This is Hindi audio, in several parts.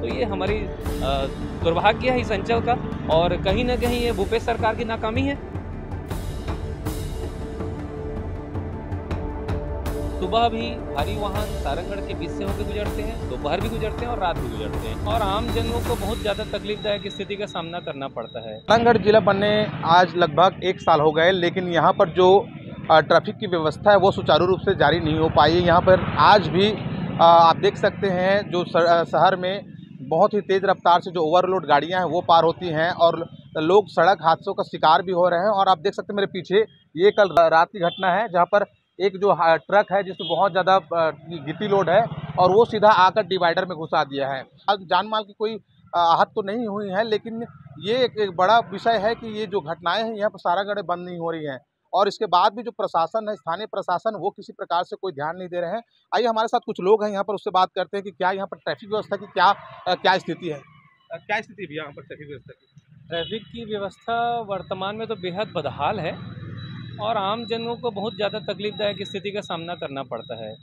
तो ये हमारी दुर्भाग्य है इस अंचल का, और कहीं ना कहीं ये भूपेश सरकार की नाकामी है। सुबह भी भारी वाहन सारंगढ़ के बीच से होकर गुजरते हैं, दोपहर भी गुजरते हैं और रात भी गुजरते हैं, और आम जनों को बहुत ज़्यादा तकलीफदायक स्थिति का सामना करना पड़ता है। सारंगढ़ जिला बनने आज लगभग 1 साल हो गए, लेकिन यहाँ पर जो ट्रैफिक की व्यवस्था है वो सुचारू रूप से जारी नहीं हो पाई है। यहाँ पर आज भी आप देख सकते हैं जो शहर में बहुत ही तेज़ रफ्तार से जो ओवरलोड गाड़ियाँ हैं वो पार होती हैं और लोग सड़क हादसों का शिकार भी हो रहे हैं। और आप देख सकते हैं मेरे पीछे ये कल रात की घटना है, जहाँ पर एक जो ट्रक है जिसमें बहुत ज़्यादा गिट्टी लोड है और वो सीधा आकर डिवाइडर में घुसा दिया है। जान माल की कोई आहत तो नहीं हुई है, लेकिन ये एक बड़ा विषय है कि ये जो घटनाएं हैं यहाँ पर सारंगढ़ बंद नहीं हो रही हैं, और इसके बाद भी जो प्रशासन है, स्थानीय प्रशासन, वो किसी प्रकार से कोई ध्यान नहीं दे रहे हैं। आइए हमारे साथ कुछ लोग हैं यहाँ पर, उससे बात करते हैं कि क्या यहाँ पर ट्रैफिक व्यवस्था की क्या स्थिति है। क्या स्थिति भी यहाँ पर ट्रैफिक व्यवस्था की? ट्रैफिक की व्यवस्था वर्तमान में तो बेहद बदहाल है और आम जनों को बहुत ज़्यादा तकलीफदायक स्थिति का सामना करना पड़ता है।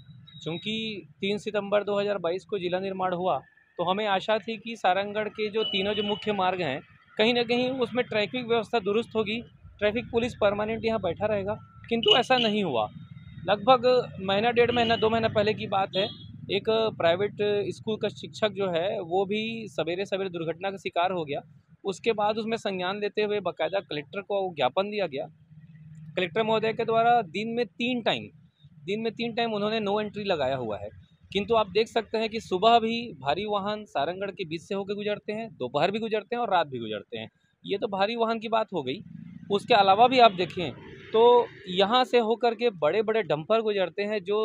चूँकि 3 सितंबर 2022 को जिला निर्माण हुआ, तो हमें आशा थी कि सारंगढ़ के जो तीनों जो मुख्य मार्ग हैं, कहीं ना कहीं उसमें ट्रैफिक व्यवस्था दुरुस्त होगी, ट्रैफिक पुलिस परमानेंट यहाँ बैठा रहेगा, किंतु ऐसा नहीं हुआ। लगभग महीना, 1.5 महीना, 2 महीना पहले की बात है, एक प्राइवेट स्कूल का शिक्षक जो है वो भी सवेरे सवेरे दुर्घटना का शिकार हो गया। उसके बाद उसमें संज्ञान लेते हुए बाकायदा कलेक्टर को ज्ञापन दिया गया। कलेक्टर महोदय के द्वारा दिन में 3 टाइम उन्होंने नो एंट्री लगाया हुआ है, किंतु आप देख सकते हैं कि सुबह भी भारी वाहन सारंगढ़ के बीच से होकर गुजरते हैं, दोपहर भी गुजरते हैं और रात भी गुजरते हैं। ये तो भारी वाहन की बात हो गई। उसके अलावा भी आप देखें तो यहाँ से होकर के बड़े बड़े डंपर गुजरते हैं जो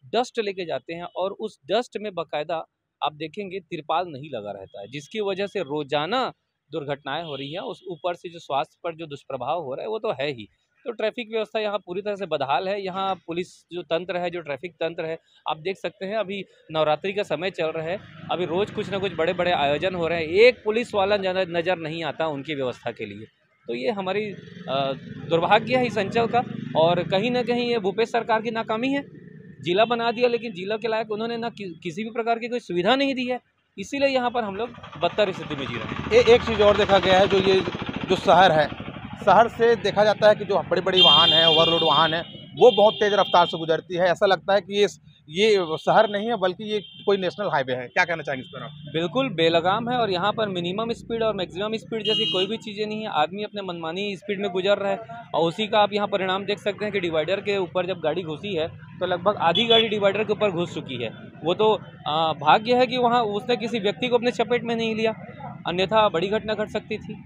डस्ट लेके जाते हैं, और उस डस्ट में बाकायदा आप देखेंगे तिरपाल नहीं लगा रहता है, जिसकी वजह से रोजाना दुर्घटनाएं हो रही हैं। उस ऊपर से जो स्वास्थ्य पर जो दुष्प्रभाव हो रहा है वो तो है ही। तो ट्रैफिक व्यवस्था यहाँ पूरी तरह से बदहाल है। यहाँ पुलिस जो तंत्र है, जो ट्रैफिक तंत्र है, आप देख सकते हैं अभी नवरात्रि का समय चल रहा है, अभी रोज़ कुछ ना कुछ बड़े बड़े आयोजन हो रहे हैं, एक पुलिस वाला नज़र नहीं आता उनकी व्यवस्था के लिए। तो ये हमारी दुर्भाग्य है इस अंचल का, और कहीं ना कहीं ये भूपेश सरकार की नाकामी है। जिला बना दिया, लेकिन जिला के लायक उन्होंने ना किसी भी प्रकार की कोई सुविधा नहीं दी है, इसीलिए यहाँ पर हम लोग बदतर स्थिति में जी रहे हैं। एक चीज़ और देखा गया है, जो शहर है, शहर से देखा जाता है कि जो बड़ी बड़ी वाहन है, ओवरलोड वाहन है, वो बहुत तेज़ रफ्तार से गुजरती है। ऐसा लगता है कि ये शहर नहीं है बल्कि ये कोई नेशनल हाईवे है। क्या कहना चाहेंगे इस पर आप? बिल्कुल बेलगाम है, और यहाँ पर मिनिमम स्पीड और मैक्सिमम स्पीड जैसी कोई भी चीज़ें नहीं है। आदमी अपने मनमानी स्पीड में गुजर रहा है, और उसी का आप यहाँ परिणाम देख सकते हैं कि डिवाइडर के ऊपर जब गाड़ी घुसी है तो लगभग आधी गाड़ी डिवाइडर के ऊपर घुस चुकी है। वो तो भाग्य है कि वहाँ उसने किसी व्यक्ति को अपने चपेट में नहीं लिया, अन्यथा बड़ी घटना घट सकती थी।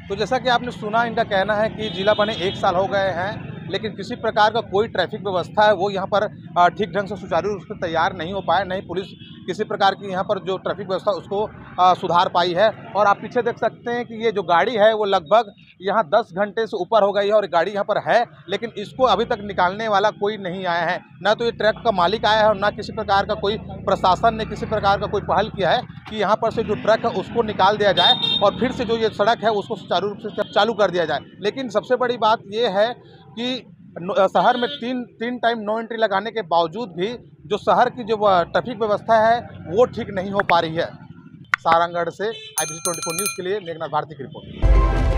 तो जैसा कि आपने सुना, इनका कहना है कि जिला बने 1 साल हो गए हैं, लेकिन किसी प्रकार का कोई ट्रैफिक व्यवस्था है वो यहाँ पर ठीक ढंग से सुचारू रूप से तैयार नहीं हो पाया, नहीं पुलिस किसी प्रकार की यहाँ पर जो ट्रैफिक व्यवस्था उसको सुधार पाई है। और आप पीछे देख सकते हैं कि ये जो गाड़ी है वो लगभग यहाँ 10 घंटे से ऊपर हो गई है और गाड़ी यहाँ पर है, लेकिन इसको अभी तक निकालने वाला कोई नहीं आया है। ना तो ये ट्रक का मालिक आया है और ना किसी प्रकार का कोई प्रशासन ने किसी प्रकार का कोई पहल किया है कि यहाँ पर से जो ट्रक है उसको निकाल दिया जाए और फिर से जो ये सड़क है उसको सुचारू रूप से चालू कर दिया जाए। लेकिन सबसे बड़ी बात ये है कि शहर में तीन टाइम नो एंट्री लगाने के बावजूद भी जो शहर की जो ट्रैफिक व्यवस्था है वो ठीक नहीं हो पा रही है। सारंगढ़ से IBC 24 न्यूज़ के लिए मेघनाथ भारती की रिपोर्ट।